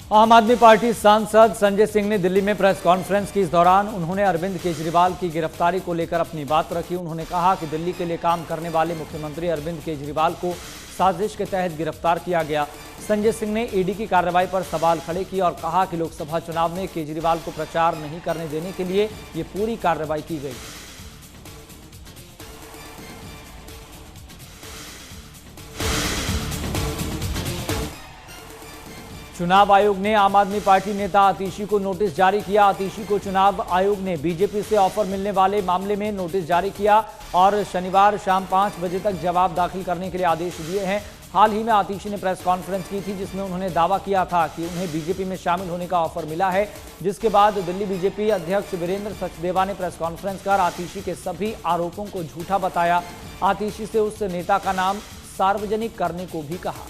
आम आदमी पार्टी सांसद संजय सिंह ने दिल्ली में प्रेस कॉन्फ्रेंस की। इस दौरान उन्होंने अरविंद केजरीवाल की गिरफ्तारी को लेकर अपनी बात रखी। उन्होंने कहा कि दिल्ली के लिए काम करने वाले मुख्यमंत्री अरविंद केजरीवाल को साजिश के तहत गिरफ्तार किया गया। संजय सिंह ने ईडी की कार्रवाई पर सवाल खड़े किए और कहा कि लोकसभा चुनाव में केजरीवाल को प्रचार नहीं करने देने के लिए ये पूरी कार्रवाई की गई। चुनाव आयोग ने आम आदमी पार्टी नेता आतिशी को नोटिस जारी किया। आतिशी को चुनाव आयोग ने बीजेपी से ऑफर मिलने वाले मामले में नोटिस जारी किया और शनिवार शाम 5 बजे तक जवाब दाखिल करने के लिए आदेश दिए हैं। हाल ही में आतिशी ने प्रेस कॉन्फ्रेंस की थी जिसमें उन्होंने दावा किया था कि उन्हें बीजेपी में शामिल होने का ऑफर मिला है, जिसके बाद दिल्ली बीजेपी अध्यक्ष वीरेंद्र सचदेवा ने प्रेस कॉन्फ्रेंस कर आतिशी के सभी आरोपों को झूठा बताया। आतिशी से उस नेता का नाम सार्वजनिक करने को भी कहा।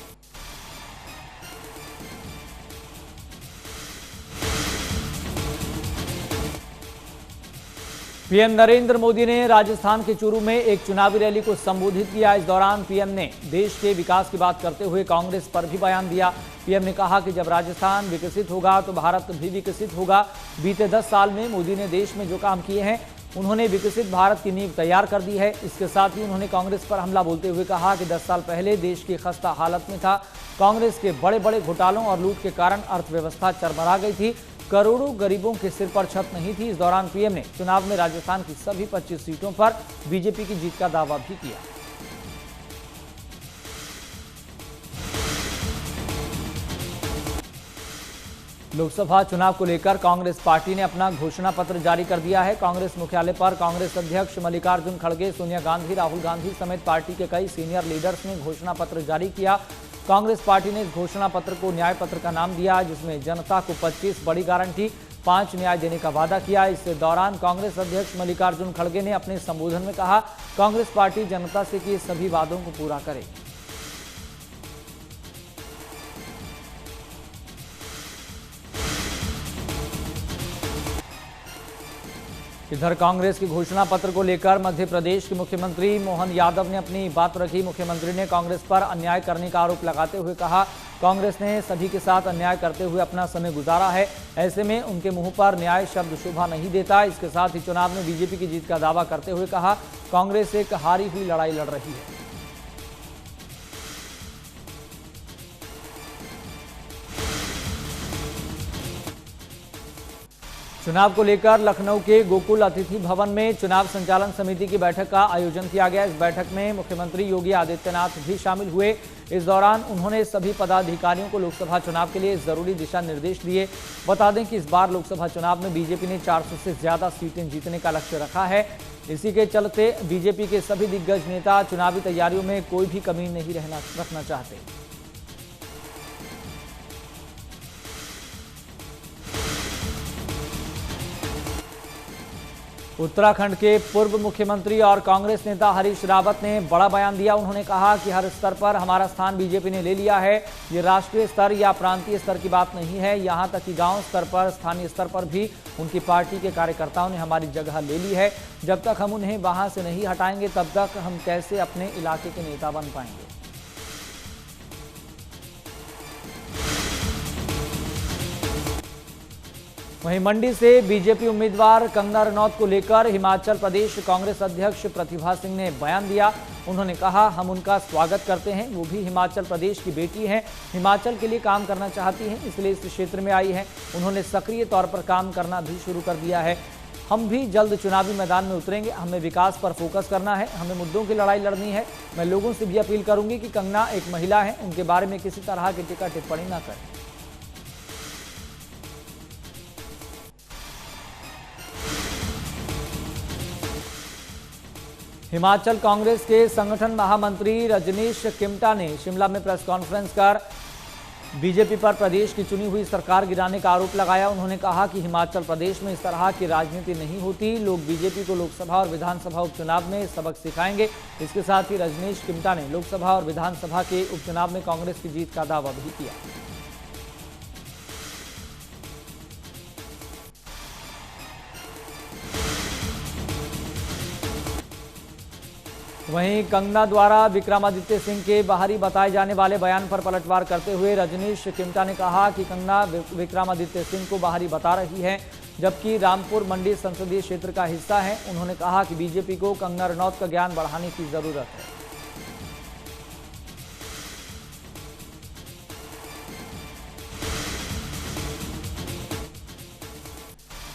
पीएम नरेंद्र मोदी ने राजस्थान के चूरू में एक चुनावी रैली को संबोधित किया। इस दौरान पीएम ने देश के विकास की बात करते हुए कांग्रेस पर भी बयान दिया। पीएम ने कहा कि जब राजस्थान विकसित होगा तो भारत भी विकसित होगा। बीते 10 साल में मोदी ने देश में जो काम किए हैं उन्होंने विकसित भारत की नींव तैयार कर दी है। इसके साथ ही उन्होंने कांग्रेस पर हमला बोलते हुए कहा कि 10 साल पहले देश की खस्ता हालत में था। कांग्रेस के बड़े बड़े घोटालों और लूट के कारण अर्थव्यवस्था चरमरा गई थी। करोड़ों गरीबों के सिर पर छत नहीं थी। इस दौरान पीएम ने चुनाव में राजस्थान की सभी 25 सीटों पर बीजेपी की जीत का दावा भी किया। लोकसभा चुनाव को लेकर कांग्रेस पार्टी ने अपना घोषणा पत्र जारी कर दिया है। कांग्रेस मुख्यालय पर कांग्रेस अध्यक्ष मल्लिकार्जुन खड़गे, सोनिया गांधी, राहुल गांधी समेत पार्टी के कई सीनियर लीडर्स ने घोषणा पत्र जारी किया। कांग्रेस पार्टी ने इस घोषणा पत्र को न्याय पत्र का नाम दिया, जिसमें जनता को 25 बड़ी गारंटी, 5 न्याय देने का वादा किया। इस दौरान कांग्रेस अध्यक्ष मल्लिकार्जुन खड़गे ने अपने संबोधन में कहा, कांग्रेस पार्टी जनता से किए सभी वादों को पूरा करेगी। इधर कांग्रेस की घोषणा पत्र को लेकर मध्य प्रदेश के मुख्यमंत्री मोहन यादव ने अपनी बात रखी। मुख्यमंत्री ने कांग्रेस पर अन्याय करने का आरोप लगाते हुए कहा, कांग्रेस ने सभी के साथ अन्याय करते हुए अपना समय गुजारा है। ऐसे में उनके मुंह पर न्याय शब्द शोभा नहीं देता। इसके साथ ही चुनाव में बीजेपी की जीत का दावा करते हुए कहा, कांग्रेस एक हारी हुई लड़ाई लड़ रही है। चुनाव को लेकर लखनऊ के गोकुल अतिथि भवन में चुनाव संचालन समिति की बैठक का आयोजन किया गया। इस बैठक में मुख्यमंत्री योगी आदित्यनाथ भी शामिल हुए। इस दौरान उन्होंने सभी पदाधिकारियों को लोकसभा चुनाव के लिए जरूरी दिशा निर्देश दिए। बता दें कि इस बार लोकसभा चुनाव में बीजेपी ने 400 से ज्यादा सीटें जीतने का लक्ष्य रखा है। इसी के चलते बीजेपी के सभी दिग्गज नेता चुनावी तैयारियों में कोई भी कमी नहीं रखना चाहते। उत्तराखंड के पूर्व मुख्यमंत्री और कांग्रेस नेता हरीश रावत ने बड़ा बयान दिया। उन्होंने कहा कि हर स्तर पर हमारा स्थान बीजेपी ने ले लिया है। ये राष्ट्रीय स्तर या प्रांतीय स्तर की बात नहीं है, यहाँ तक कि गांव स्तर पर, स्थानीय स्तर पर भी उनकी पार्टी के कार्यकर्ताओं ने हमारी जगह ले ली है। जब तक हम उन्हें वहां से नहीं हटाएंगे तब तक हम कैसे अपने इलाके के नेता बन पाएंगे। वहीं मंडी से बीजेपी उम्मीदवार कंगना रनौत को लेकर हिमाचल प्रदेश कांग्रेस अध्यक्ष प्रतिभा सिंह ने बयान दिया। उन्होंने कहा, हम उनका स्वागत करते हैं, वो भी हिमाचल प्रदेश की बेटी हैं, हिमाचल के लिए काम करना चाहती हैं, इसलिए इस क्षेत्र में आई हैं। उन्होंने सक्रिय तौर पर काम करना भी शुरू कर दिया है। हम भी जल्द चुनावी मैदान में उतरेंगे। हमें विकास पर फोकस करना है, हमें मुद्दों की लड़ाई लड़नी है। मैं लोगों से भी अपील करूंगी कि कंगना एक महिला है, उनके बारे में किसी तरह की टीका टिप्पणी न करें। हिमाचल कांग्रेस के संगठन महामंत्री रजनीश किमटा ने शिमला में प्रेस कॉन्फ्रेंस कर बीजेपी पर प्रदेश की चुनी हुई सरकार गिराने का आरोप लगाया। उन्होंने कहा कि हिमाचल प्रदेश में इस तरह की राजनीति नहीं होती। लोग बीजेपी को लोकसभा और विधानसभा उपचुनाव में सबक सिखाएंगे। इसके साथ ही रजनीश किमटा ने लोकसभा और विधानसभा के उपचुनाव में कांग्रेस की जीत का दावा भी किया। वहीं कंगना द्वारा विक्रमादित्य सिंह के बाहरी बताए जाने वाले बयान पर पलटवार करते हुए रजनीश किमटा ने कहा कि कंगना विक्रमादित्य सिंह को बाहरी बता रही है, जबकि रामपुर मंडी संसदीय क्षेत्र का हिस्सा है। उन्होंने कहा कि बीजेपी को कंगना रनौत का ज्ञान बढ़ाने की जरूरत है।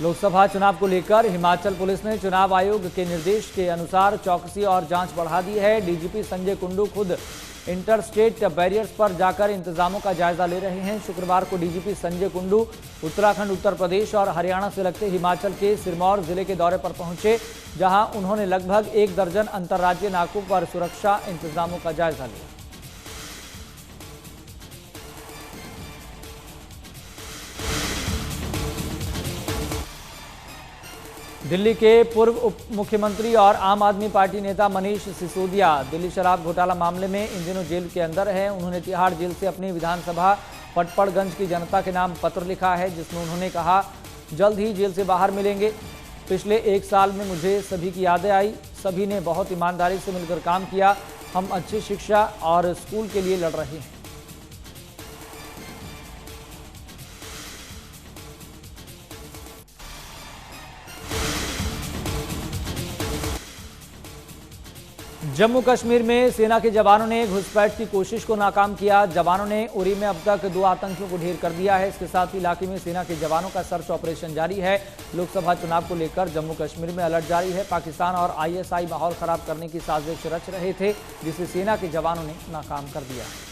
लोकसभा चुनाव को लेकर हिमाचल पुलिस ने चुनाव आयोग के निर्देश के अनुसार चौकसी और जांच बढ़ा दी है। डीजीपी संजय कुंडू खुद इंटर स्टेट बैरियर्स पर जाकर इंतजामों का जायजा ले रहे हैं। शुक्रवार को डीजीपी संजय कुंडू उत्तराखंड, उत्तर प्रदेश और हरियाणा से लगते हिमाचल के सिरमौर जिले के दौरे पर पहुंचे, जहां उन्होंने लगभग 1 दर्जन अंतर्राज्यीय नाकों पर सुरक्षा इंतजामों का जायजा लिया। दिल्ली के पूर्व उप मुख्यमंत्री और आम आदमी पार्टी नेता मनीष सिसोदिया दिल्ली शराब घोटाला मामले में इन दिनों जेल के अंदर है। उन्होंने तिहाड़ जेल से अपनी विधानसभा पटपड़गंज की जनता के नाम पत्र लिखा है, जिसमें उन्होंने कहा, जल्द ही जेल से बाहर मिलेंगे। पिछले 1 साल में मुझे सभी की यादें आई, सभी ने बहुत ईमानदारी से मिलकर काम किया। हम अच्छी शिक्षा और स्कूल के लिए लड़ रहे हैं। जम्मू कश्मीर में सेना के जवानों ने घुसपैठ की कोशिश को नाकाम किया। जवानों ने उरी में अब तक 2 आतंकियों को ढेर कर दिया है। इसके साथ ही इलाके में सेना के जवानों का सर्च ऑपरेशन जारी है। लोकसभा चुनाव को लेकर जम्मू कश्मीर में अलर्ट जारी है। पाकिस्तान और आईएसआई माहौल खराब करने की साजिश रच रहे थे, जिसे सेना के जवानों ने नाकाम कर दिया है।